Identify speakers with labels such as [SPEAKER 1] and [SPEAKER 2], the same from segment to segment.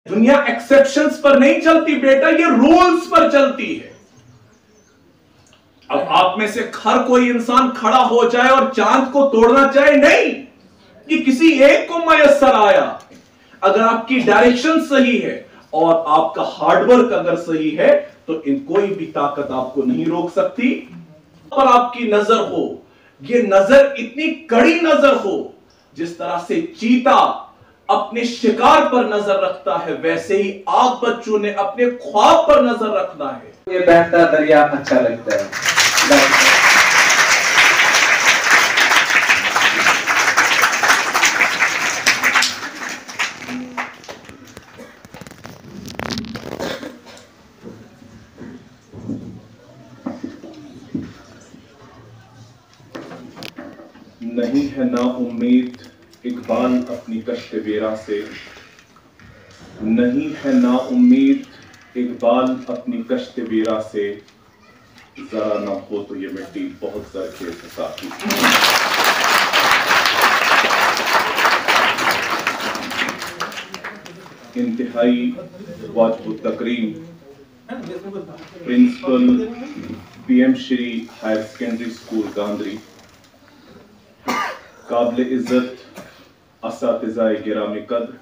[SPEAKER 1] दुनिया एक्सेप्शंस पर नहीं चलती बेटा, ये रूल्स पर चलती है। अब आप में से हर कोई इंसान खड़ा हो जाए और चांद को तोड़ना चाहे, नहीं, कि किसी एक को मयस्सर आया। अगर आपकी डायरेक्शन सही है और आपका हार्डवर्क अगर सही है तो इन कोई भी ताकत आपको नहीं रोक सकती। और आपकी नजर हो, ये नजर इतनी कड़ी नजर हो, जिस तरह से चीता अपने शिकार पर नजर रखता है, वैसे ही आप बच्चों ने अपने ख्वाब पर नजर रखना है।
[SPEAKER 2] ये बहता दरिया अच्छा लगता है।
[SPEAKER 1] नहीं है ना उम्मीद इकबाल अपनी कश्त वेरा से, नहीं है ना उम्मीद इकबाल अपनी कश्त वेरा से, जरा ना हो तो ये मिट्टी बहुत जरखेज है साथी। इंतहाई वाजिब तकरीम principal PM Shri higher secondary school Gandhari, काबिल इज्जत असातिज़ाए गिरामी कद्र,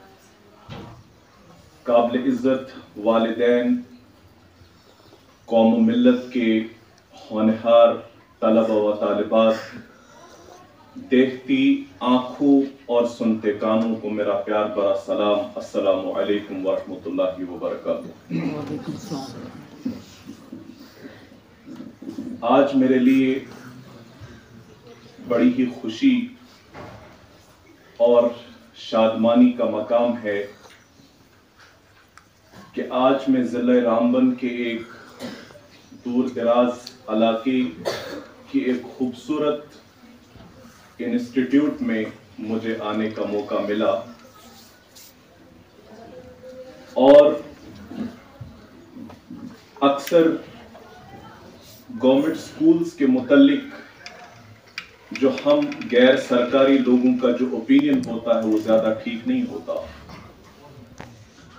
[SPEAKER 1] काबिल इज्जत वालिदैन, कौम मिल्लत के होनहार तलबा व तालिबात, देखती आंखों और सुनते कानों को मेरा प्यार भरा सलाम, अस्सलामु अलैकुम व रहमतुल्लाहि व बरकातुहू। आज मेरे लिए बड़ी ही खुशी और शादमानी का मकाम है कि आज मैं ज़िले रामबन के एक दूर दराज इलाके की एक खूबसूरत इंस्टीट्यूट में मुझे आने का मौका मिला और अक्सर गवर्नमेंट स्कूल्स के मुतालिक जो हम गैर सरकारी लोगों का जो ओपिनियन होता है वो ज्यादा ठीक नहीं होता,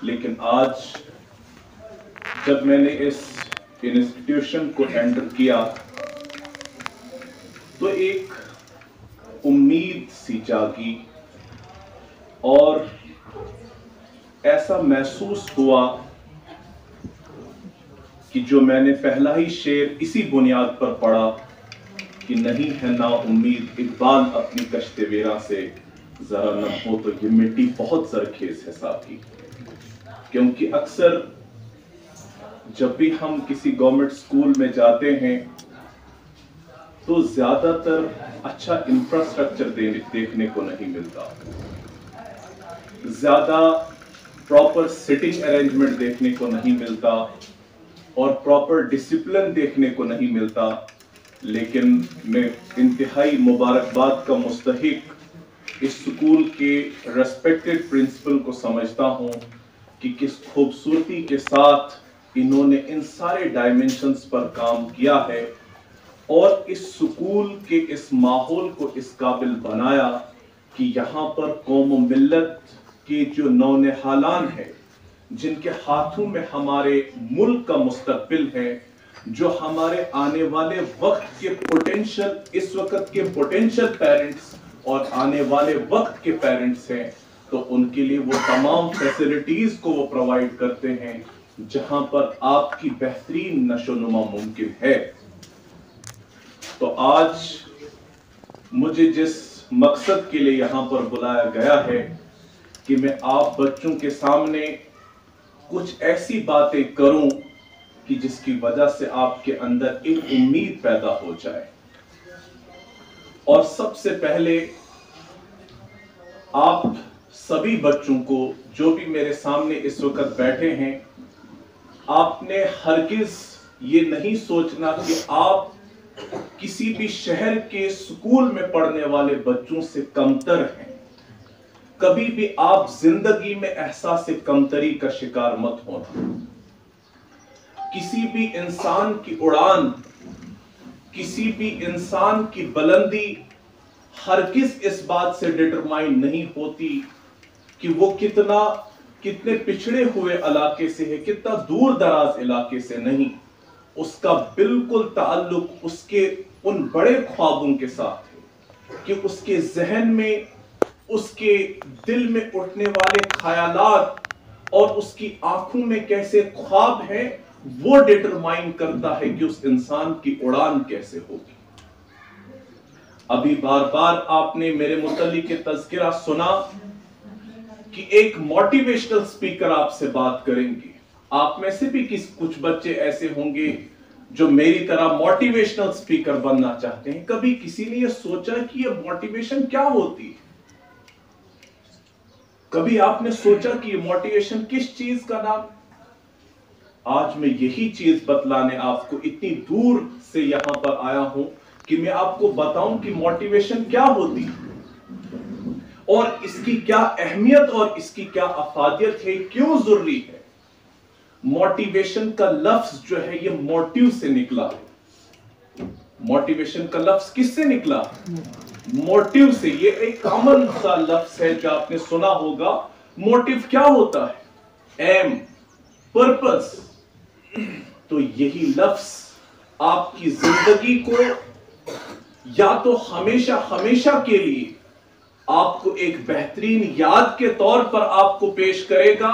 [SPEAKER 1] लेकिन आज जब मैंने इस इंस्टीट्यूशन को एंटर किया तो एक उम्मीद सी जागी और ऐसा महसूस हुआ कि जो मैंने पहला ही शेर इसी बुनियाद पर पढ़ा कि नहीं है ना उम्मीद इकबाल अपनी कश्ते वेरा से, जरा न हो तो ये मिट्टी बहुत जरखेज है साथी। क्योंकि अक्सर जब भी हम किसी गवर्नमेंट स्कूल में जाते हैं तो ज्यादातर अच्छा इंफ्रास्ट्रक्चर देखने को नहीं मिलता, ज्यादा प्रॉपर सिटिंग अरेंजमेंट देखने को नहीं मिलता और प्रॉपर डिसिप्लिन देखने को नहीं मिलता। लेकिन मैं इंतहाई मुबारकबाद का मुस्तहिक इस स्कूल के रेस्पेक्टेड प्रिंसिपल को समझता हूं कि किस खूबसूरती के साथ इन्होंने इन सारे डायमेंशंस पर काम किया है और इस स्कूल के इस माहौल को इस काबिल बनाया कि यहाँ पर कौम मिल्लत के जो नौनिहालान हैं, जिनके हाथों में हमारे मुल्क का मुस्तकबिल है, जो हमारे आने वाले वक्त के पोटेंशियल, इस वक्त के पोटेंशियल पेरेंट्स और आने वाले वक्त के पेरेंट्स हैं, तो उनके लिए वो तमाम फैसिलिटीज को वो प्रोवाइड करते हैं जहां पर आपकी बेहतरीन नशोनुमा मुमकिन है। तो आज मुझे जिस मकसद के लिए यहां पर बुलाया गया है कि मैं आप बच्चों के सामने कुछ ऐसी बातें करूं कि जिसकी वजह से आपके अंदर एक उम्मीद पैदा हो जाए। और सबसे पहले आप सभी बच्चों को जो भी मेरे सामने इस वक्त बैठे हैं, आपने हरगिज ये नहीं सोचना कि आप किसी भी शहर के स्कूल में पढ़ने वाले बच्चों से कमतर हैं। कभी भी आप जिंदगी में एहसास कमतरी का शिकार मत होना। किसी भी इंसान की उड़ान, किसी भी इंसान की बुलंदी हरगिज इस बात से डिटरमाइन नहीं होती कि वो कितना कितने पिछड़े हुए इलाके से है, कितना दूर दराज इलाके से नहीं, उसका बिल्कुल ताल्लुक उसके उन बड़े ख्वाबों के साथ है कि उसके जहन में, उसके दिल में उठने वाले ख्यालात और उसकी आंखों में कैसे ख्वाब हैं, वो डिटरमाइन करता है कि उस इंसान की उड़ान कैसे होगी। अभी बार बार आपने मेरे मुतल्लिक तज़किरा सुना कि एक मोटिवेशनल स्पीकर आपसे बात करेंगे। आप में से भी कुछ बच्चे ऐसे होंगे जो मेरी तरह मोटिवेशनल स्पीकर बनना चाहते हैं। कभी किसी ने यह सोचा कि यह मोटिवेशन क्या होती है? कभी आपने सोचा कि यह मोटिवेशन किस चीज का नाम? आज मैं यही चीज बतलाने आपको इतनी दूर से यहां पर आया हूं कि मैं आपको बताऊं कि मोटिवेशन क्या होती है और इसकी क्या अहमियत और इसकी क्या अफादियत है, क्यों जरूरी है। मोटिवेशन का लफ्ज जो है ये मोटिव से निकला है। मोटिवेशन का लफ्ज किससे निकला? मोटिव से। ये एक कॉमन सा लफ्ज है जो आपने सुना होगा। मोटिव क्या होता है? Aim, purpose. तो यही लफ्ज आपकी जिंदगी को या तो हमेशा हमेशा के लिए आपको एक बेहतरीन याद के तौर पर आपको पेश करेगा,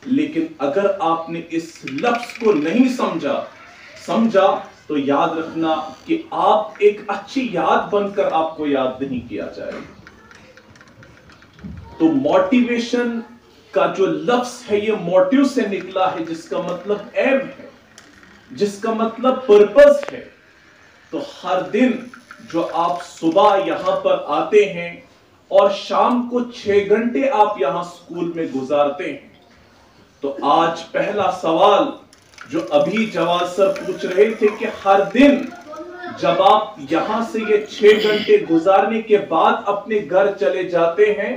[SPEAKER 1] लेकिन अगर आपने इस लफ्ज को नहीं समझा तो याद रखना कि आप एक अच्छी याद बनकर आपको याद नहीं किया जाएगा। तो मोटिवेशन का जो लफ्ज है ये मोटिव से निकला है, जिसका मतलब एम है, जिसका मतलब पर्पस है। तो हर दिन जो आप सुबह यहां पर आते हैं और शाम को 6 घंटे आप यहां स्कूल में गुजारते हैं, तो आज पहला सवाल जो अभी जवाब सर पूछ रहे थे कि हर दिन जब आप यहां से ये 6 घंटे गुजारने के बाद अपने घर चले जाते हैं,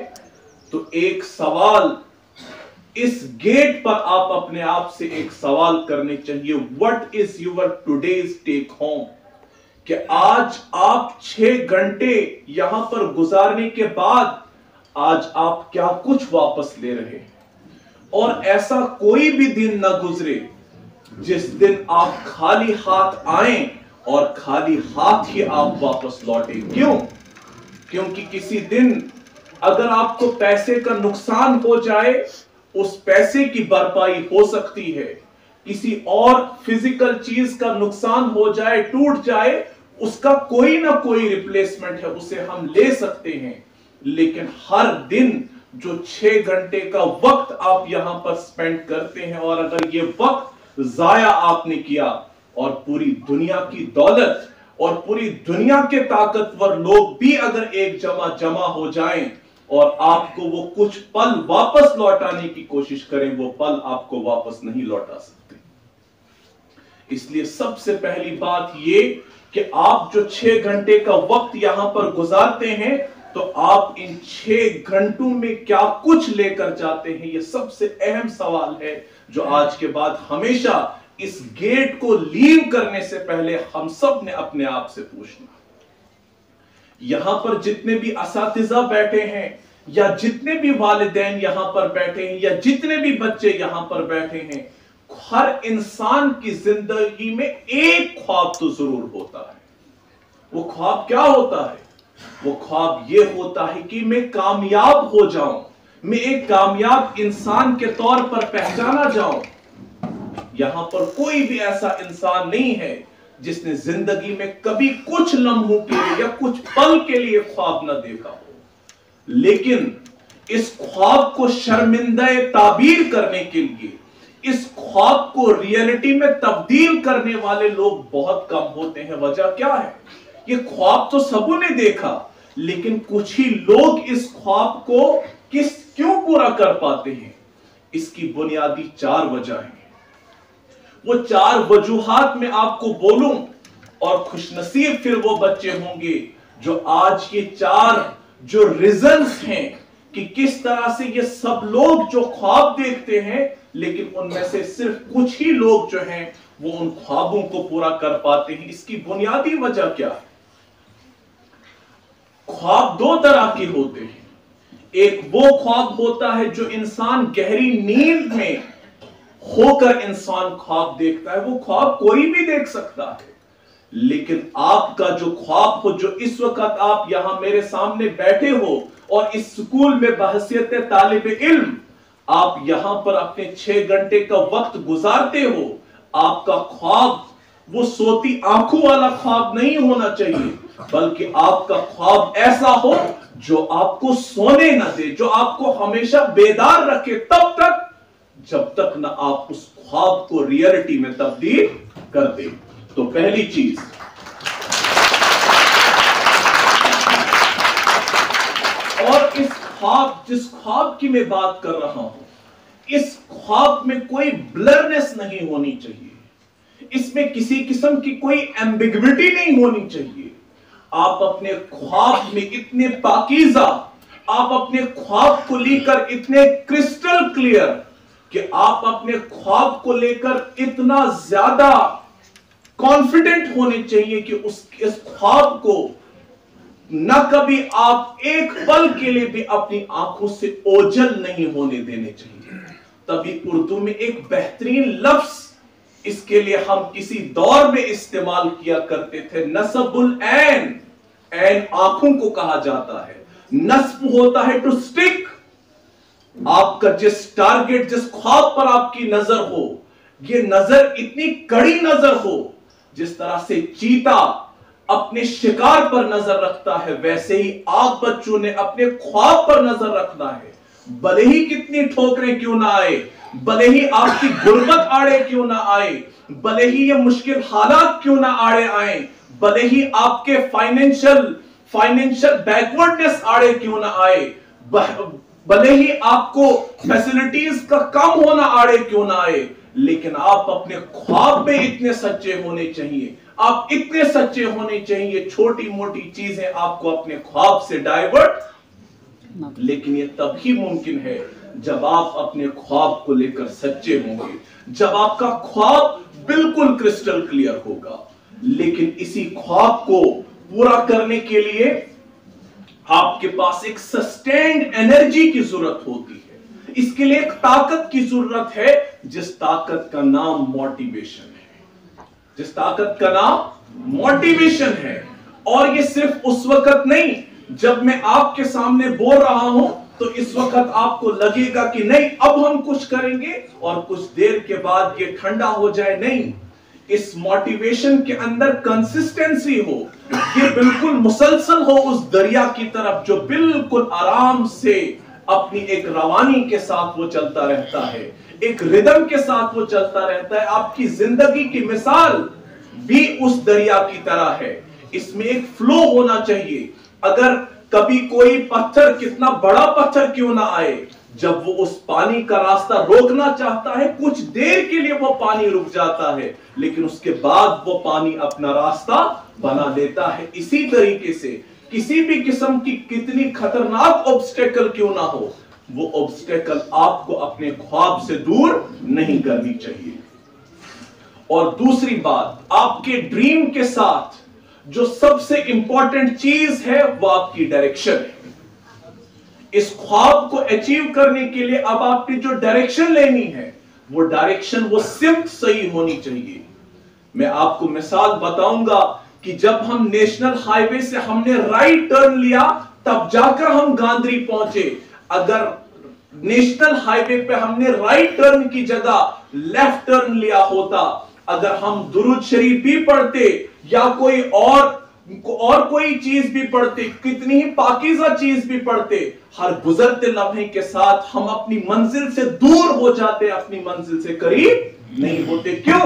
[SPEAKER 1] तो एक सवाल इस गेट पर आप अपने आप से एक सवाल करने चाहिए, what is your today's take home? कि आज आप 6 घंटे यहां पर गुजारने के बाद आज आप क्या कुछ वापस ले रहे हैं। और ऐसा कोई भी दिन ना गुजरे जिस दिन आप खाली हाथ आए और खाली हाथ ही आप वापस लौटे। क्यों? क्योंकि किसी दिन अगर आपको पैसे का नुकसान हो जाए, उस पैसे की भरपाई हो सकती है। किसी और फिजिकल चीज का नुकसान हो जाए, टूट जाए, उसका कोई ना कोई रिप्लेसमेंट है, उसे हम ले सकते हैं। लेकिन हर दिन जो 6 घंटे का वक्त आप यहां पर स्पेंड करते हैं, और अगर ये वक्त जाया आपने किया और पूरी दुनिया की दौलत और पूरी दुनिया के ताकतवर लोग भी अगर एक जमा हो जाएं और आपको वो कुछ पल वापस लौटाने की कोशिश करें, वो पल आपको वापस नहीं लौटा सकते। इसलिए सबसे पहली बात ये कि आप जो 6 घंटे का वक्त यहां पर गुजारते हैं, तो आप इन 6 घंटों में क्या कुछ लेकर जाते हैं, ये सबसे अहम सवाल है जो आज के बाद हमेशा इस गेट को लीव करने से पहले हम सब ने अपने आप से पूछना। यहां पर जितने भी असातिज़ा बैठे हैं, या जितने भी वालिदैन यहां पर बैठे हैं, या जितने भी बच्चे यहां पर बैठे हैं, हर इंसान की जिंदगी में एक ख्वाब तो जरूर होता है। वो ख्वाब क्या होता है? वो ख्वाब ये होता है कि मैं कामयाब हो जाऊं, मैं एक कामयाब इंसान के तौर पर पहचाना जाऊं। यहां पर कोई भी ऐसा इंसान नहीं है जिसने जिंदगी में कभी कुछ लम्हों के लिए या कुछ पल के लिए ख्वाब न देखा हो। लेकिन इस ख्वाब को शर्मिंदा ताबीर करने के लिए, इस ख्वाब को रियलिटी में तब्दील करने वाले लोग बहुत कम होते हैं। वजह क्या है? ये ख्वाब तो सबों ने देखा, लेकिन कुछ ही लोग इस ख्वाब को क्यों पूरा कर पाते हैं? इसकी बुनियादी 4 वजह हैं। वो 4 वजूहात में आपको बोलूं, और खुशनसीब फिर वो बच्चे होंगे जो आज ये 4 जो रीजंस हैं कि किस तरह से ये सब लोग जो ख्वाब देखते हैं, लेकिन उनमें से सिर्फ कुछ ही लोग जो हैं वो उन ख्वाबों को पूरा कर पाते हैं। इसकी बुनियादी वजह क्या है? ख्वाब 2 तरह के होते हैं। एक वो ख्वाब होता है जो इंसान गहरी नींद में होकर इंसान ख्वाब देखता है। वो ख्वाब कोई भी देख सकता है, लेकिन आपका जो ख्वाब हो, जो इस वक्त आप यहां मेरे सामने बैठे हो और इस स्कूल में बहसियत तालिब इल्म आप यहां पर अपने 6 घंटे का वक्त गुजारते हो, आपका ख्वाब वो सोती आंखों वाला ख्वाब नहीं होना चाहिए, बल्कि आपका ख्वाब ऐसा हो जो आपको सोने न दे, जो आपको हमेशा बेदार रखे, तब तक जब तक ना आप उस ख्वाब को रियलिटी में तब्दील कर दे। तो पहली चीज, और इस ख्वाब, जिस ख्वाब की मैं बात कर रहा हूं, इस ख्वाब में कोई ब्लरनेस नहीं होनी चाहिए, इसमें किसी किस्म की कोई एम्बिग्विटी नहीं होनी चाहिए। आप अपने ख्वाब में इतने पाकीज़ा, आप अपने ख्वाब को लेकर इतने क्रिस्टल क्लियर कि आप अपने ख्वाब को लेकर इतना ज्यादा कॉन्फिडेंट होने चाहिए कि इस ख्वाब को न कभी आप एक पल के लिए भी अपनी आंखों से ओझल नहीं होने देने चाहिए। तभी उर्दू में एक बेहतरीन लफ्ज इसके लिए हम किसी दौर में इस्तेमाल किया करते थे, नस्बुल ऐन। ऐन आंखों को कहा जाता है, नस्ब होता है टू स्टिक। आपका जिस टारगेट, जिस ख्वाब पर आपकी नजर हो, ये नजर इतनी कड़ी नजर हो, जिस तरह से चीता अपने शिकार पर नजर रखता है, वैसे ही आप बच्चों ने अपने ख्वाब पर नजर रखना है। भले ही कितनी ठोकरें क्यों ना आए, भले ही आपकी गुर्बत आड़े क्यों ना आए, भले ही ये मुश्किल हालात क्यों ना आड़े आए, भले ही आपके फाइनेंशियल बैकवर्डनेस आड़े क्यों ना आए, भले ही आपको फैसिलिटीज का कम होना आड़े क्यों ना आए, लेकिन आप अपने ख्वाब में इतने सच्चे होने चाहिए, आप इतने सच्चे होने चाहिए, छोटी मोटी चीजें आपको अपने ख्वाब से डाइवर्ट। लेकिन ये तभी मुमकिन है जब आप अपने ख्वाब को लेकर सच्चे होंगे, जब आपका ख्वाब बिल्कुल क्रिस्टल क्लियर होगा। लेकिन इसी ख्वाब को पूरा करने के लिए आपके पास एक सस्टेन्ड एनर्जी की जरूरत होती है। इसके लिए एक ताकत की जरूरत है, जिस ताकत का नाम मोटिवेशन है, जिस ताकत का नाम मोटिवेशन है। और ये सिर्फ उस वक्त नहीं जब मैं आपके सामने बोल रहा हूं तो इस वक्त आपको लगेगा कि नहीं अब हम कुछ करेंगे और कुछ देर के बाद ये ठंडा हो जाए, नहीं। इस मोटिवेशन के अंदर कंसिस्टेंसी हो, ये बिल्कुल मुसलसल हो उस दरिया की तरफ जो बिल्कुल आराम से अपनी एक रवानी के साथ वो चलता रहता है, एक रिदम के साथ वो चलता रहता है। आपकी जिंदगी की मिसाल भी उस दरिया की तरह है, इसमें एक फ्लो होना चाहिए। अगर कभी कोई पत्थर, कितना बड़ा पत्थर क्यों ना आए, जब वो उस पानी का रास्ता रोकना चाहता है, कुछ देर के लिए वो पानी रुक जाता है, लेकिन उसके बाद वो पानी अपना रास्ता बना लेता है। इसी तरीके से किसी भी किस्म की कितनी खतरनाक ऑब्स्टेकल क्यों ना हो, वो ऑब्स्टेकल आपको अपने ख्वाब से दूर नहीं करनी चाहिए। और दूसरी बात, आपके ड्रीम के साथ जो सबसे इंपॉर्टेंट चीज है वो आपकी डायरेक्शन है। इस ख्वाब को अचीव करने के लिए अब आपकी जो डायरेक्शन लेनी है, वो डायरेक्शन वो सिर्फ सही होनी चाहिए। मैं आपको मिसाल बताऊंगा कि जब हम नेशनल हाईवे से हमने राइट टर्न लिया तब जाकर हम गांधरी पहुंचे। अगर नेशनल हाईवे पे हमने राइट टर्न की जगह लेफ्ट टर्न लिया होता, अगर हम दुरूद शरीफ भी पढ़ते या कोई और कोई चीज भी पढ़ते, कितनी ही पाकीज़ा चीज भी पढ़ते, हर गुजरते लम्हे के साथ हम अपनी मंजिल से दूर हो जाते, अपनी मंजिल से करीब नहीं होते। क्यों?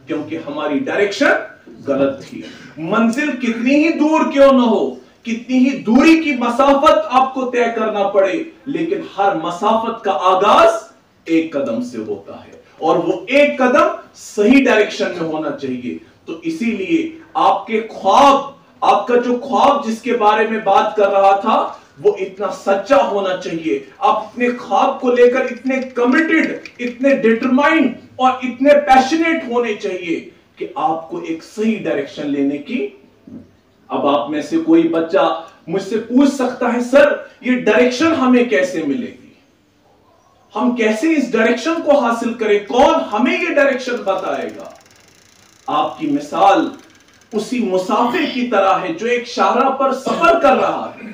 [SPEAKER 1] क्योंकि हमारी डायरेक्शन गलत थी। मंजिल कितनी ही दूर क्यों ना हो, कितनी ही दूरी की मसाफत आपको तय करना पड़े, लेकिन हर मसाफत का आगाज एक कदम से होता है और वो एक कदम सही डायरेक्शन में होना चाहिए। तो इसीलिए आपके ख्वाब, आपका जो ख्वाब जिसके बारे में बात कर रहा था, वो इतना सच्चा होना चाहिए। आप अपने ख्वाब को लेकर इतने कमिटेड, इतने डिटरमाइंड और इतने पैशनेट होने चाहिए कि आपको एक सही डायरेक्शन लेने की। अब आप में से कोई बच्चा मुझसे पूछ सकता है, सर ये डायरेक्शन हमें कैसे मिलेगी, हम कैसे इस डायरेक्शन को हासिल करें, कौन हमें ये डायरेक्शन बताएगा? आपकी मिसाल उसी मुसाफिर की तरह है जो एक शाहराह पर सफर कर रहा है।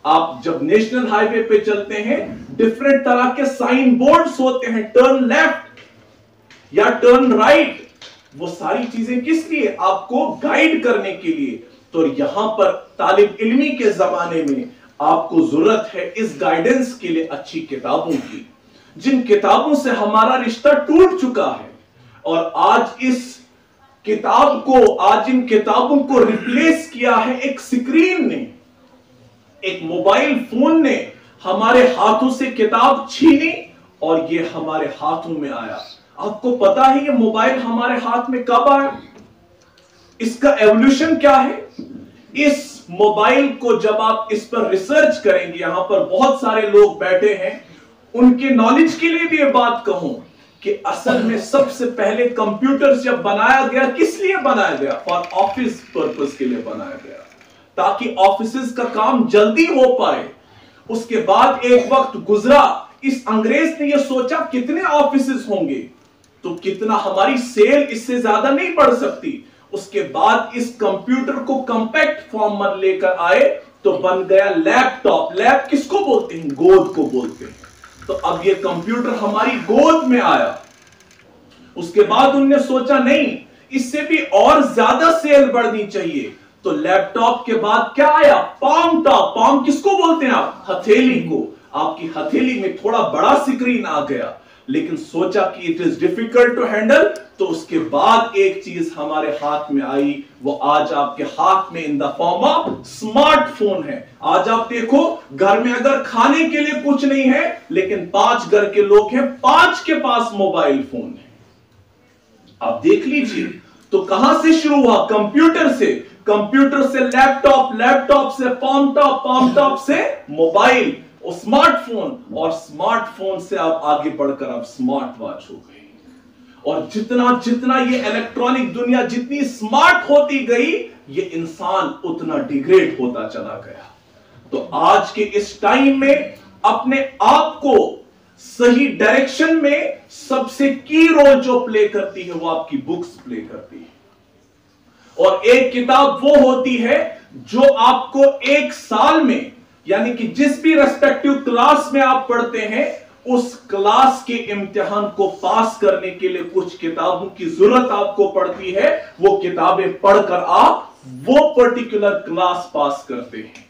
[SPEAKER 1] आप जब नेशनल हाईवे पे चलते हैं, डिफरेंट तरह के साइन बोर्ड्स होते हैं, टर्न लेफ्ट या टर्न राइट। वो सारी चीजें किस लिए? आपको गाइड करने के लिए। तो यहां पर तालिब इल्मी के जमाने में आपको जरूरत है इस गाइडेंस के लिए अच्छी किताबों की, जिन किताबों से हमारा रिश्ता टूट चुका है। और आज इन किताबों को रिप्लेस किया है एक स्क्रीन ने, एक मोबाइल फोन ने हमारे हाथों से किताब छीनी और ये हमारे हाथों में आया। आपको पता है ये मोबाइल हमारे हाथ में कब आया? इसका एवोल्यूशन क्या है? इस मोबाइल को जब आप इस पर रिसर्च करेंगे, यहां पर बहुत सारे लोग बैठे हैं, उनके नॉलेज के लिए भी ये बात कहूं कि असल में सबसे पहले कंप्यूटर जब बनाया गया, किस लिए बनाया गया? फॉर ऑफिस पर्पस के लिए बनाया गया, ताकि ऑफिसेज का काम जल्दी हो पाए। उसके बाद एक वक्त गुजरा, इस अंग्रेज ने यह सोचा कितने ऑफिसेज होंगे तो कितना हमारी सेल इससे ज्यादा नहीं बढ़ सकती। उसके बाद इस कंप्यूटर को कंपैक्ट फॉर्म में लेकर आए तो बन गया लैपटॉप। लैप किसको बोलते हैं? गोद को बोलते हैं। तो अब ये कंप्यूटर हमारी गोद में आया। उसके बाद उन्होंने सोचा नहीं, इससे भी और ज्यादा सेल बढ़नी चाहिए, तो लैपटॉप के बाद क्या आया? Palm top. पाम किसको बोलते हैं आप? हथेली को। आपकी हथेली में थोड़ा बड़ा स्क्रीन आ गया, लेकिन सोचा कि it is difficult to handle, तो उसके बाद एक चीज हमारे हाथ में आई, वो आज आपके हाथ में in the form of smartphone है। आज आप देखो, घर में अगर खाने के लिए कुछ नहीं है, लेकिन 5 घर के लोग हैं, 5 के पास मोबाइल फोन है। आप देख लीजिए, तो कहां से शुरू हुआ? कंप्यूटर से। कंप्यूटर से लैपटॉप, लैपटॉप से पाम टॉप, पाम टॉप से मोबाइल और स्मार्टफोन, और स्मार्टफोन से आप आगे बढ़कर आप स्मार्ट वॉच हो गई। और जितना जितना ये इलेक्ट्रॉनिक दुनिया जितनी स्मार्ट होती गई, ये इंसान उतना डिग्रेड होता चला गया। तो आज के इस टाइम में अपने आप को सही डायरेक्शन में सबसे की रोल जो प्ले करती है वो आपकी बुक्स प्ले करती है। और एक किताब वो होती है जो आपको एक साल में, यानी कि जिस भी रेस्पेक्टिव क्लास में आप पढ़ते हैं, उस क्लास के इम्तिहान को पास करने के लिए कुछ किताबों की जरूरत आपको पड़ती है। वो किताबें पढ़कर आप वो पर्टिकुलर क्लास पास करते हैं।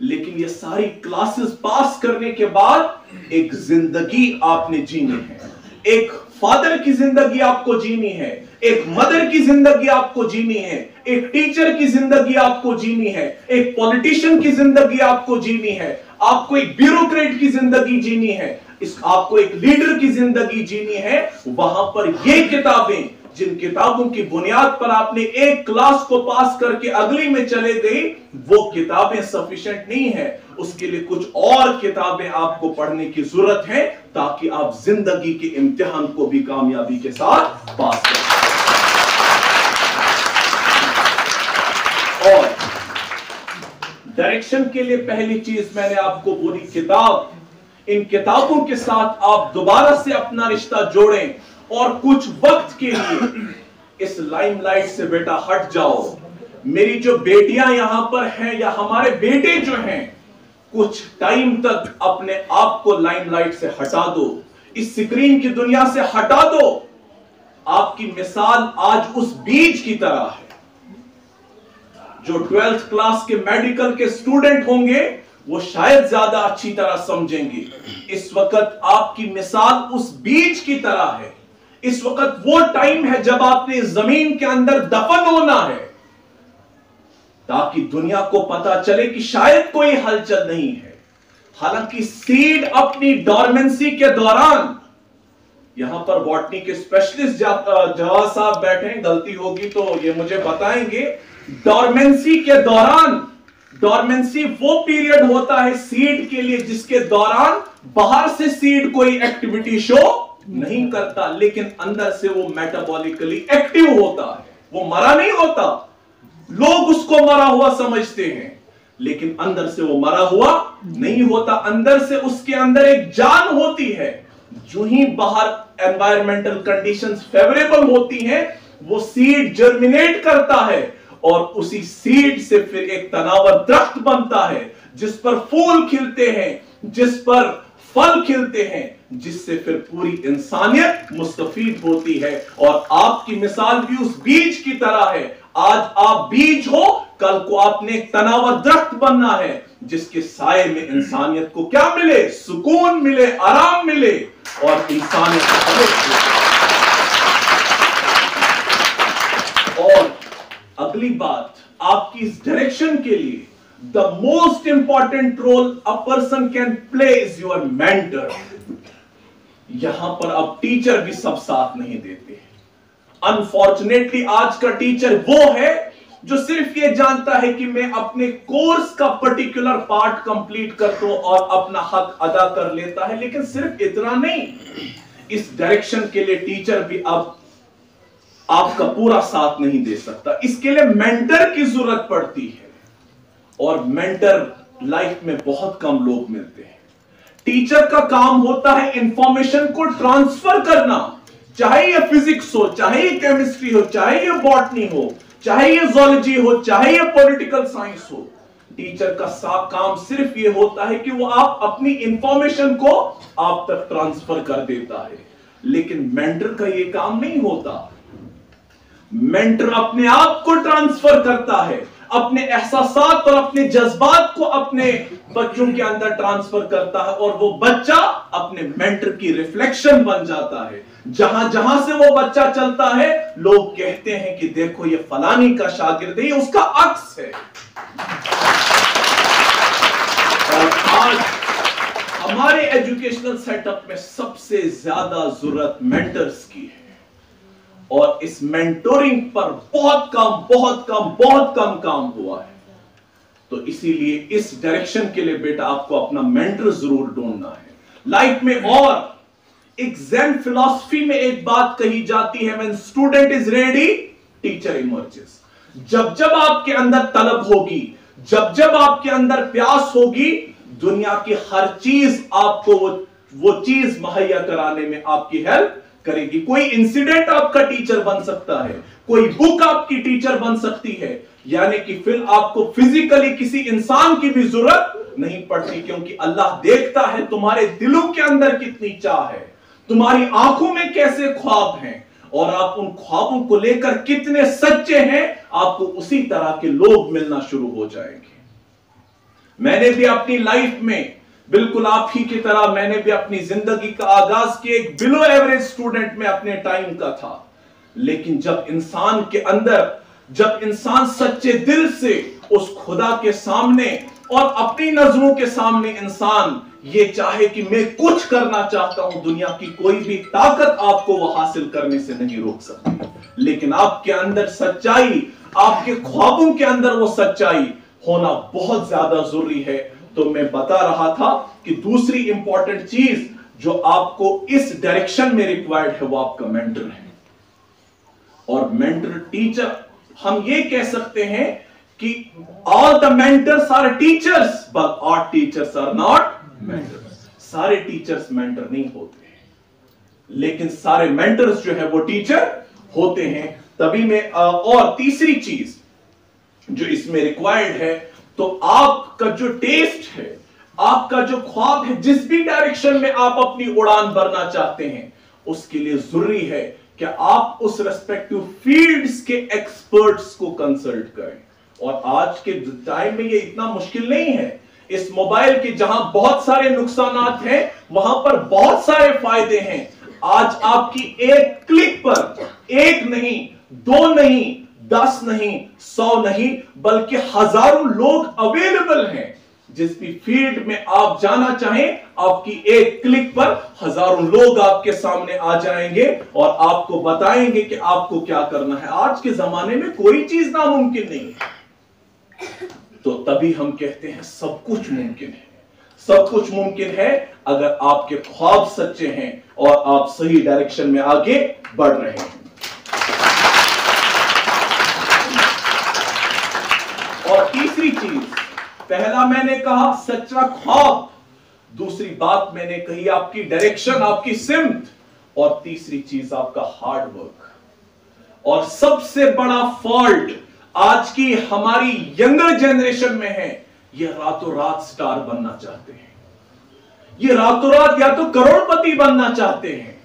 [SPEAKER 1] लेकिन ये सारी क्लासेस पास करने के बाद एक जिंदगी आपने जीनी है। एक फादर की जिंदगी आपको जीनी है, एक मदर की जिंदगी आपको जीनी है, एक टीचर की जिंदगी आपको जीनी है, एक पॉलिटिशियन की जिंदगी आपको जीनी है, आपको एक ब्यूरोक्रेट की जिंदगी जीनी है, आपको एक लीडर की जिंदगी जीनी है। वहां पर ये किताबें, जिन किताबों की बुनियाद पर आपने एक क्लास को पास करके अगली में चले गई, वो किताबें सफिशिएंट नहीं है। उसके लिए कुछ और किताबें आपको पढ़ने की जरूरत है, ताकि आप जिंदगी के इम्तिहान को भी कामयाबी के साथ पास कर सकें। और डायरेक्शन के लिए पहली चीज मैंने आपको बोली, किताब। इन किताबों के साथ आप दोबारा से अपना रिश्ता जोड़ें और कुछ वक्त के लिए इस लाइमलाइट से बेटा हट जाओ। मेरी जो बेटियां यहां पर हैं या हमारे बेटे जो हैं, कुछ टाइम तक अपने आप को लाइमलाइट से हटा दो, इस स्क्रीन की दुनिया से हटा दो। आपकी मिसाल आज उस बीज की तरह है। जो 12th क्लास के मेडिकल के स्टूडेंट होंगे वो शायद ज्यादा अच्छी तरह समझेंगे। इस वक्त आपकी मिसाल उस बीज की तरह है। इस वक्त वो टाइम है जब आपने जमीन के अंदर दफन होना है, ताकि दुनिया को पता चले कि शायद कोई हलचल नहीं है। हालांकि सीड अपनी डॉर्मेंसी के दौरान, यहां पर बॉटनी के स्पेशलिस्ट जवाब साहब बैठे हैं, गलती होगी तो ये मुझे बताएंगे। डॉर्मेंसी के दौरान, डॉर्मेंसी वो पीरियड होता है सीड के लिए जिसके दौरान बाहर से सीड कोई एक्टिविटी शो नहीं करता, लेकिन अंदर से वो मेटाबॉलिकली एक्टिव होता है। वो मरा नहीं होता, लोग उसको मरा हुआ समझते हैं, लेकिन अंदर से वो मरा हुआ नहीं होता। अंदर से उसके अंदर एक जान होती है। जो ही बाहर एनवायरमेंटल कंडीशंस फेवरेबल होती हैं, वो सीड जर्मिनेट करता है और उसी सीड से फिर एक तनावर दरख्त बनता है, जिस पर फूल खिलते हैं, जिस पर फल खिलते हैं, जिससे फिर पूरी इंसानियत मुस्तफीद होती है। और आपकी मिसाल भी उस बीज की तरह है। आज आप बीज हो, कल को आपने एक तनावर दरख्त बनना है, जिसके साए में इंसानियत को क्या मिले? सुकून मिले, आराम मिले और इंसानियत को। और अगली बात, आपकी इस डायरेक्शन के लिए the most important role a person can play is your mentor. यहां पर अब टीचर भी सब साथ नहीं देते। अनफॉर्चुनेटली आज का टीचर वो है जो सिर्फ ये जानता है कि मैं अपने कोर्स का पर्टिकुलर पार्ट कंप्लीट कर दूं और अपना हक अदा कर लेता है, लेकिन सिर्फ इतना नहीं, इस डायरेक्शन के लिए टीचर भी अब आपका पूरा साथ नहीं दे सकता। इसके लिए मेंटर की जरूरत पड़ती है और मेंटर लाइफ में बहुत कम लोग मिलते हैं। टीचर का काम होता है इंफॉर्मेशन को ट्रांसफर करना, चाहे ये फिजिक्स हो, चाहे ये केमिस्ट्री हो, चाहे ये बॉटनी हो, चाहे ये ज़ूलॉजी हो, चाहे ये पॉलिटिकल साइंस हो। टीचर का काम सिर्फ ये होता है कि वो आप अपनी इंफॉर्मेशन को आप तक ट्रांसफर कर देता है, लेकिन मेंटर का ये काम नहीं होता। मेंटर अपने आप को ट्रांसफर करता है, अपने एहसासात और अपने जज्बात को अपने बच्चों के अंदर ट्रांसफर करता है, और वो बच्चा अपने मेंटर की रिफ्लेक्शन बन जाता है। जहां जहां से वो बच्चा चलता है, लोग कहते हैं कि देखो ये फलानी का शागिर्द है, ये उसका अक्स है। और आज हमारे एजुकेशनल सेटअप में सबसे ज्यादा जरूरत मेंटर्स की है, और इस मेंटोरिंग पर बहुत कम काम हुआ है। तो इसीलिए इस डायरेक्शन के लिए बेटा आपको अपना मेंटर जरूर ढूंढना है लाइफ में। और एक ज़ेन फिलॉसफी में एक बात कही जाती है, when student is ready teacher emerges. जब जब आपके अंदर तलब होगी, जब जब आपके अंदर प्यास होगी, दुनिया की हर चीज आपको वो चीज मुहैया कराने में आपकी हेल्प करेगी। कोई इंसिडेंट आपका टीचर बन सकता है, कोई बुक आपकी टीचर बन सकती है, यानी कि फिर आपको फिजिकली किसी इंसान की भी जरूरत नहीं पड़ती, क्योंकि अल्लाह देखता है तुम्हारे दिलों के अंदर कितनी चाह है, तुम्हारी आंखों में कैसे ख्वाब हैं, और आप उन ख्वाबों को लेकर कितने सच्चे हैं। आपको उसी तरह के लोग मिलना शुरू हो जाएंगे। मैंने भी अपनी लाइफ में बिल्कुल आप ही की तरह, मैंने भी अपनी जिंदगी का आगाज किया एक बिलो एवरेज स्टूडेंट में अपने टाइम का था, लेकिन जब इंसान के अंदर, जब इंसान सच्चे दिल से उस खुदा के सामने और अपनी नजरों के सामने इंसान ये चाहे कि मैं कुछ करना चाहता हूं, दुनिया की कोई भी ताकत आपको वो हासिल करने से नहीं रोक सकती। लेकिन आपके अंदर सच्चाई, आपके ख्वाबों के अंदर वो सच्चाई होना बहुत ज्यादा जरूरी है। तो मैं बता रहा था कि दूसरी इंपॉर्टेंट चीज जो आपको इस डायरेक्शन में रिक्वायर्ड है, वो आपका मेंटर है। और मेंटर टीचर, हम ये कह सकते हैं कि all the mentors are teachers but all teachers are not mentors. सारे टीचर्स मेंटर नहीं होते हैं, लेकिन सारे मेंटर्स जो है वो टीचर होते हैं। तभी मैं और तीसरी चीज जो इसमें रिक्वायर्ड है, तो आपका जो टेस्ट है, आपका जो ख्वाब है, जिस भी डायरेक्शन में आप अपनी उड़ान भरना चाहते हैं, उसके लिए जरूरी है कि आप उस रेस्पेक्टिव फील्ड्स के एक्सपर्ट्स को कंसल्ट करें। और आज के टाइम में ये इतना मुश्किल नहीं है। इस मोबाइल के जहां बहुत सारे नुकसानात हैं, वहां पर बहुत सारे फायदे हैं। आज आपकी एक क्लिक पर एक नहीं, दो नहीं, 10 नहीं, 100 नहीं, बल्कि हजारों लोग अवेलेबल हैं। जिस भी फील्ड में आप जाना चाहें, आपकी एक क्लिक पर हजारों लोग आपके सामने आ जाएंगे और आपको बताएंगे कि आपको क्या करना है। आज के जमाने में कोई चीज नामुमकिन नहीं है। तो तभी हम कहते हैं सब कुछ मुमकिन है। सब कुछ मुमकिन है अगर आपके ख्वाब सच्चे हैं और आप सही डायरेक्शन में आगे बढ़ रहे हैं। और तीसरी चीज, पहला मैंने कहा सच्चा ख्वाब, दूसरी बात मैंने कही आपकी डायरेक्शन, आपकी सिमत, और तीसरी चीज आपका हार्ड वर्क। और सबसे बड़ा फॉल्ट आज की हमारी यंगर जनरेशन में है, ये रातों रात स्टार बनना चाहते हैं, ये रातों रात या तो करोड़पति बनना चाहते हैं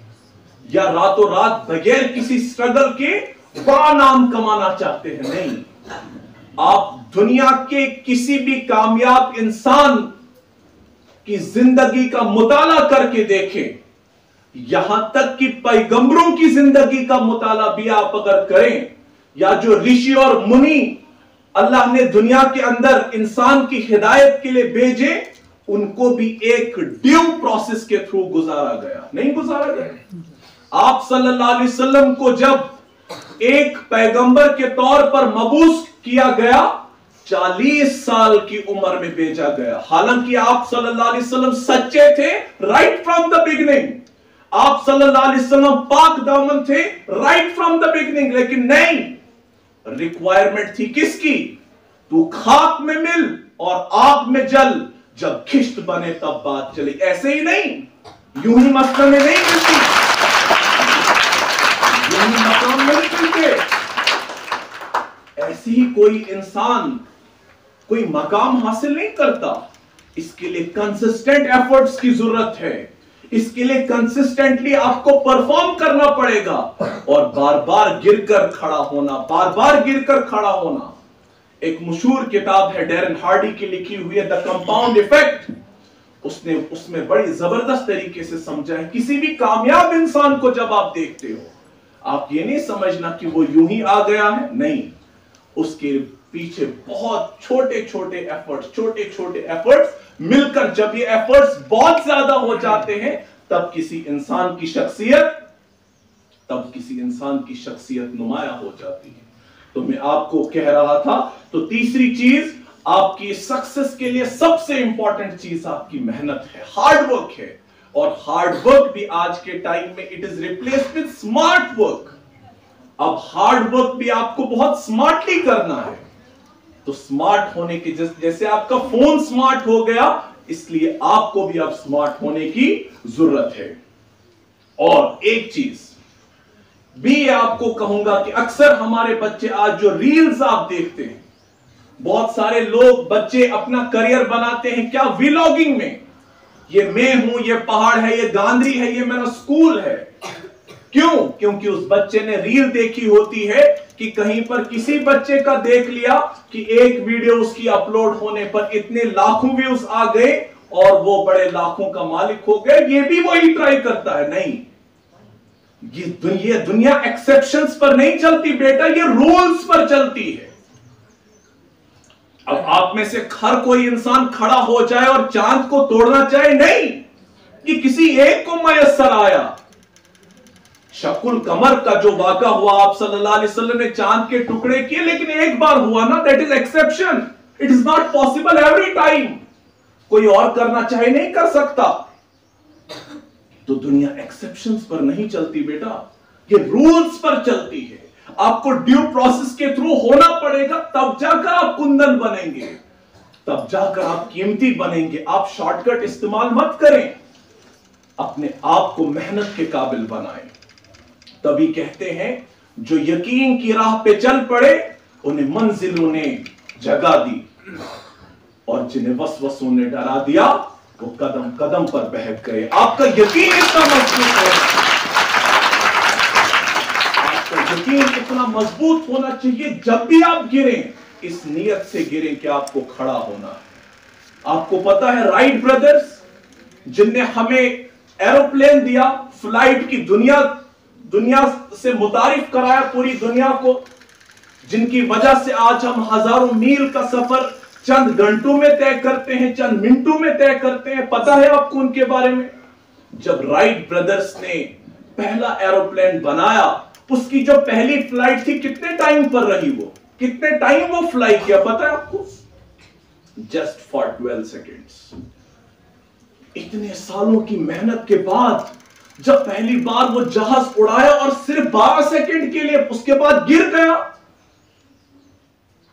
[SPEAKER 1] या रातों रात बगैर किसी स्ट्रगल के बड़ा नाम कमाना चाहते हैं। नहीं, आप दुनिया के किसी भी कामयाब इंसान की जिंदगी का मुताला करके देखें, यहां तक कि पैगंबरों की जिंदगी का मुताला भी आप अगर करें, या जो ऋषि और मुनि अल्लाह ने दुनिया के अंदर इंसान की हिदायत के लिए भेजे, उनको भी एक ड्यू प्रोसेस के थ्रू गुजारा गया, नहीं गुजारा गया। आप सल्लल्लाहु अलैहि वसल्लम को जब एक पैगंबर के तौर पर मबूस किया गया, 40 साल की उम्र में भेजा गया। हालांकि आप सल्लल्लाहु अलैहि वसल्लम सच्चे थे राइट फ्रॉम द बिगिनिंग, आप सल्लल्लाहु अलैहि वसल्लम पाक दामन थे राइट फ्रॉम द बिगिनिंग, लेकिन नहीं, रिक्वायरमेंट थी किसकी? तू खाक में मिल और आग में जल, जब खिश्त बने तब बात चली। ऐसे ही नहीं, यूं ही मसलन में नहीं मिलती, यूं ही मकाम नहीं मिलते। ऐसे ही कोई इंसान कोई मकाम हासिल नहीं करता। इसके लिए कंसिस्टेंट एफर्ट्स की जरूरत है, इसके लिए कंसिस्टेंटली आपको परफॉर्म करना पड़ेगा और बार बार गिरकर खड़ा होना, बार बार गिरकर खड़ा होना। एक मशहूर किताब है डैरन हार्डी की लिखी हुई है, द कंपाउंड इफेक्ट। उसने उसमें बड़ी जबरदस्त तरीके से समझा है, किसी भी कामयाब इंसान को जब आप देखते हो, आप ये नहीं समझना कि वो यूं ही आ गया है, नहीं, उसके पीछे बहुत छोटे छोटे एफर्ट्स मिलकर, जब ये एफर्ट्स बहुत ज्यादा हो जाते हैं, तब किसी इंसान की शख्सियत नुमाया हो जाती है। तो मैं आपको कह रहा था, तो तीसरी चीज आपकी सक्सेस के लिए सबसे इंपॉर्टेंट चीज आपकी मेहनत है, हार्ड वर्क है। और हार्ड वर्क भी आज के टाइम में it is replaced with smart work. अब हार्ड वर्क भी आपको बहुत स्मार्टली करना है। तो स्मार्ट होने की जैसे आपका फोन स्मार्ट हो गया, इसलिए आपको भी अब स्मार्ट होने की जरूरत है। और एक चीज भी आपको कहूंगा कि अक्सर हमारे बच्चे आज जो रील्स आप देखते हैं, बहुत सारे लोग बच्चे अपना करियर बनाते हैं क्या, व्लॉगिंग में। ये मैं हूं, ये पहाड़ है, ये गांधी है, ये मेरा स्कूल है। क्यों? क्योंकि उस बच्चे ने रील देखी होती है कि कहीं पर किसी बच्चे का देख लिया कि एक वीडियो उसकी अपलोड होने पर इतने लाखों व्यूज आ गए और वो बड़े लाखों का मालिक हो गए, ये भी वही ट्राई करता है। नहीं, ये दुनिया एक्सेप्शंस पर नहीं चलती बेटा, ये रूल्स पर चलती है। अब आप में से हर कोई इंसान खड़ा हो जाए और चांद को तोड़ना चाहे, नहीं, कि किसी एक को मयस्सर आया। शकुल कमर का जो वाक़ा हुआ, आप सल्लल्लाहु अलैहि वसल्लम ने चांद के टुकड़े किए, लेकिन एक बार हुआ ना, that is exception, it is not possible every time. कोई और करना चाहे नहीं कर सकता। तो दुनिया एक्सेप्शंस पर नहीं चलती बेटा, ये रूल्स पर चलती है। आपको ड्यू प्रोसेस के थ्रू होना पड़ेगा, तब जाकर आप कुंदन बनेंगे, तब जाकर आप कीमती बनेंगे। आप शॉर्टकट इस्तेमाल मत करें, अपने आप को मेहनत के काबिल बनाएं। तभी कहते हैं जो यकीन की राह पे चल पड़े, उन्हें मंजिलों ने जगा दी, और जिन्हें वसवसों ने डरा दिया, वो कदम कदम पर बहक गए। आपका यकीन इतना मजबूत है, आपका यकीन इतना मजबूत होना चाहिए, जब भी आप गिरें इस नियत से गिरें कि आपको खड़ा होना है। आपको पता है राइट ब्रदर्स, जिनने हमें एरोप्लेन दिया, फ्लाइट की दुनिया से मुतारिफ कराया पूरी दुनिया को, जिनकी वजह से आज हम हजारों मील का सफर चंद घंटों में तय करते हैं, चंद मिनटों में तय करते हैं। पता है आपको उनके बारे में? जब राइट ब्रदर्स ने पहला एरोप्लेन बनाया, उसकी जो पहली फ्लाइट थी, कितने टाइम पर रही वो, कितने टाइम वो फ्लाई किया पता है आपको? Just for 12 seconds. इतने सालों की मेहनत के बाद जब पहली बार वो जहाज उड़ाया और सिर्फ 12 सेकंड के लिए, उसके बाद गिर गया,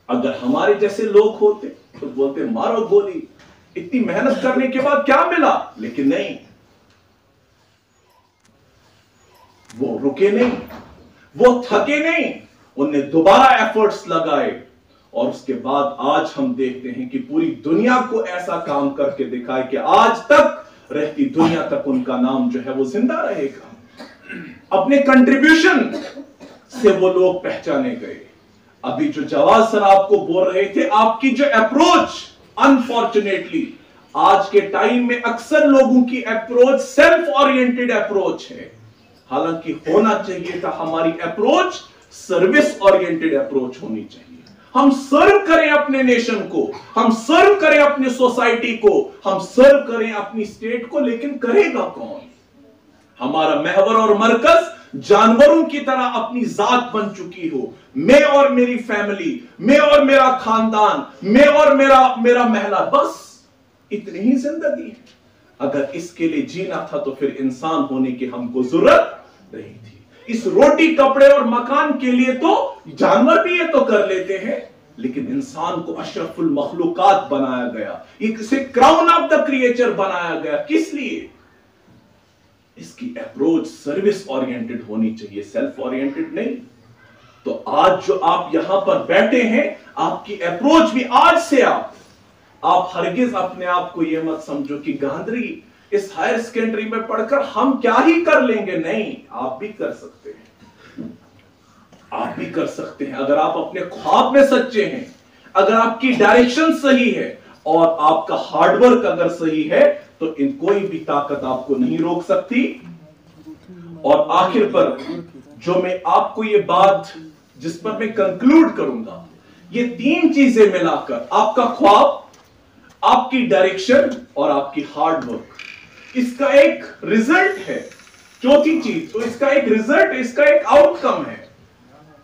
[SPEAKER 1] अगर हमारे जैसे लोग होते तो बोलते मारो गोली, इतनी मेहनत करने के बाद क्या मिला? लेकिन नहीं, वो रुके नहीं, वो थके नहीं, उनने दोबारा एफर्ट्स लगाए और उसके बाद आज हम देखते हैं कि पूरी दुनिया को ऐसा काम करके दिखाए कि आज तक रहती दुनिया तक उनका नाम जो है वो जिंदा रहेगा। अपने कंट्रीब्यूशन से वो लोग पहचाने गए। अभी जो जवाद सर आपको बोल रहे थे, आपकी जो अप्रोच, अनफॉर्चुनेटली आज के टाइम में अक्सर लोगों की अप्रोच सेल्फ ओरिएंटेड अप्रोच है, हालांकि होना चाहिए था हमारी अप्रोच सर्विस ओरिएंटेड अप्रोच होनी चाहिए। हम सर्व करें अपने नेशन को, हम सर्व करें अपनी सोसाइटी को, हम सर्व करें अपनी स्टेट को, लेकिन करेगा कौन? हमारा महवर और मरकज जानवरों की तरह अपनी जात बन चुकी हो। मैं और मेरी फैमिली, मैं और मेरा खानदान, मैं और मेरा महला, बस इतनी ही जिंदगी है। अगर इसके लिए जीना था तो फिर इंसान होने की हमको जरूरत नहीं थी। इस रोटी कपड़े और मकान के लिए तो जानवर भी ये तो कर लेते हैं, लेकिन इंसान को अशरफुल मखलूकात बनाया गया, इसे क्राउन ऑफ द क्रिएचर बनाया गया। किस लिए? इसकी अप्रोच सर्विस ओरिएंटेड होनी चाहिए, सेल्फ ओरिएंटेड नहीं। तो आज जो आप यहां पर बैठे हैं, आपकी अप्रोच भी आज से आप हरगिज अपने आप को यह मत समझो कि गांधरी इस हायर सेकेंडरी में पढ़कर हम क्या ही कर लेंगे। नहीं, आप भी कर सकते हैं, आप भी कर सकते हैं। अगर आप अपने ख्वाब में सच्चे हैं, अगर आपकी डायरेक्शन सही है और आपका हार्डवर्क अगर सही है, तो इन कोई भी ताकत आपको नहीं रोक सकती। और आखिर पर जो मैं आपको ये बात जिस पर मैं कंक्लूड करूंगा, ये तीन चीजें मिलाकर, आपका ख्वाब, आपकी डायरेक्शन और आपकी हार्डवर्क, इसका एक रिजल्ट है। चौथी चीज, तो इसका एक रिजल्ट, इसका एक आउटकम है,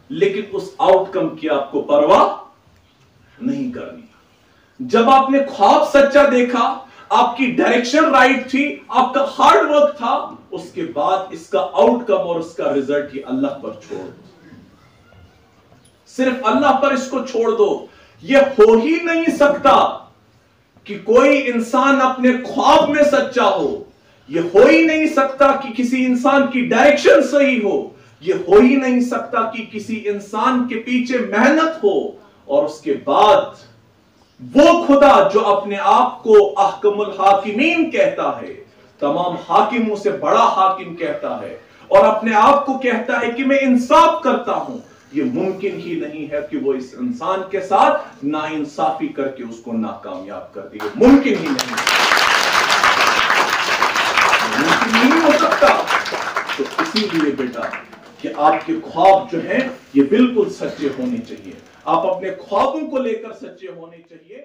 [SPEAKER 1] लेकिन उस आउटकम की आपको परवाह नहीं करनी। जब आपने ख्वाब सच्चा देखा, आपकी डायरेक्शन राइट थी, आपका हार्ड वर्क था, उसके बाद इसका आउटकम और उसका रिजल्ट ये अल्लाह पर छोड़ दो, सिर्फ अल्लाह पर इसको छोड़ दो। यह हो ही नहीं सकता कि कोई इंसान अपने ख्वाब में सच्चा हो, यह हो ही नहीं सकता कि किसी इंसान की डायरेक्शन सही हो, यह हो ही नहीं सकता कि किसी इंसान के पीछे मेहनत हो और उसके बाद वो खुदा जो अपने आप को अहकमुल हाकिमीन कहता है, तमाम हाकिमों से बड़ा हाकिम कहता है, और अपने आप को कहता है कि मैं इंसाफ करता हूं, ये मुमकिन ही नहीं है कि वो इस इंसान के साथ नाइंसाफी करके उसको नाकामयाब कर दे। मुमकिन ही नहीं, मुमकिन नहीं हो सकता। तो इसीलिए बेटा कि आपके ख्वाब जो हैं ये बिल्कुल सच्चे होने चाहिए, आप अपने ख्वाबों को लेकर सच्चे होने चाहिए।